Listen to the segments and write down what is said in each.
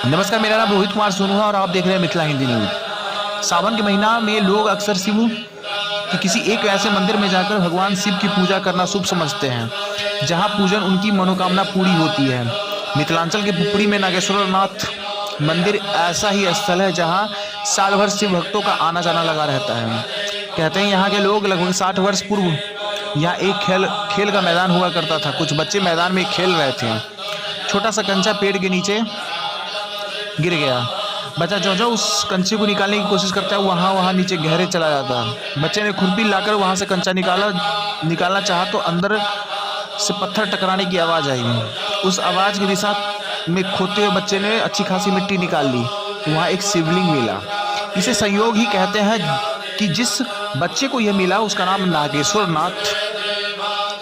नमस्कार, मेरा नाम रोहित कुमार सोनू है और आप देख रहे हैं मिथिला हिंदी न्यूज। सावन के महीना में लोग अक्सर शिव कि किसी एक ऐसे मंदिर में जाकर भगवान शिव की पूजा करना शुभ समझते हैं, जहां पूजन उनकी मनोकामना पूरी होती है। मिथिलांचल के पुपरी में नागेश्वरनाथ मंदिर ऐसा ही स्थल है जहां साल भर शिव भक्तों का आना जाना लगा रहता है। कहते हैं यहाँ के लोग लगभग 60 वर्ष पूर्व यहाँ एक खेल का मैदान हुआ करता था। कुछ बच्चे मैदान में खेल रहे थे। छोटा सा कंचा पेड़ के नीचे गिर गया। बच्चा जो उस कंचे को निकालने की कोशिश करता है वहाँ नीचे गहरे चला जाता है। बच्चे ने खुरपी लाकर वहाँ से कंचा निकालना चाहा तो अंदर से पत्थर टकराने की आवाज़ आई। उस आवाज़ की दिशा में खोदते हुए बच्चे ने अच्छी खासी मिट्टी निकाल ली। वहाँ एक शिवलिंग मिला। इसे संयोग ही कहते हैं कि जिस बच्चे को यह मिला उसका नाम नागेश्वरनाथ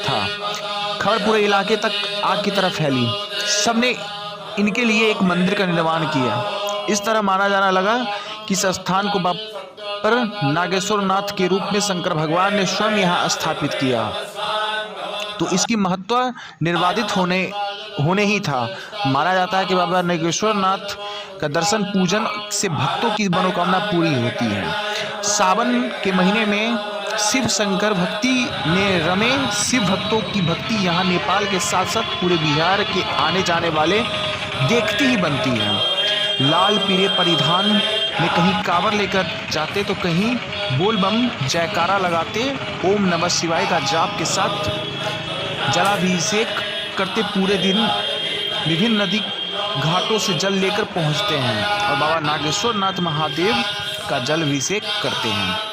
था। खबर पूरे इलाके तक आग की तरह फैली। सबने इनके लिए एक मंदिर का निर्माण किया। इस तरह माना जाना लगा कि इस स्थान को पर नागेश्वरनाथ के रूप में शंकर भगवान ने स्वयं यहाँ स्थापित किया। तो इसकी महत्व निर्वादित होने ही था। माना जाता है कि बाबा नागेश्वरनाथ का दर्शन पूजन से भक्तों की मनोकामना पूरी होती है। सावन के महीने में शिव शंकर भक्ति ने रमे शिव भक्तों की भक्ति यहाँ नेपाल के साथ साथ पूरे बिहार के आने जाने वाले देखती ही बनती है। लाल पीले परिधान में कहीं कांवर लेकर जाते तो कहीं बोल बम जयकारा लगाते ओम नमः शिवाय का जाप के साथ जलाभिषेक करते पूरे दिन विभिन्न नदी घाटों से जल लेकर पहुंचते हैं और बाबा नागेश्वरनाथ महादेव का जल अभिषेक करते हैं।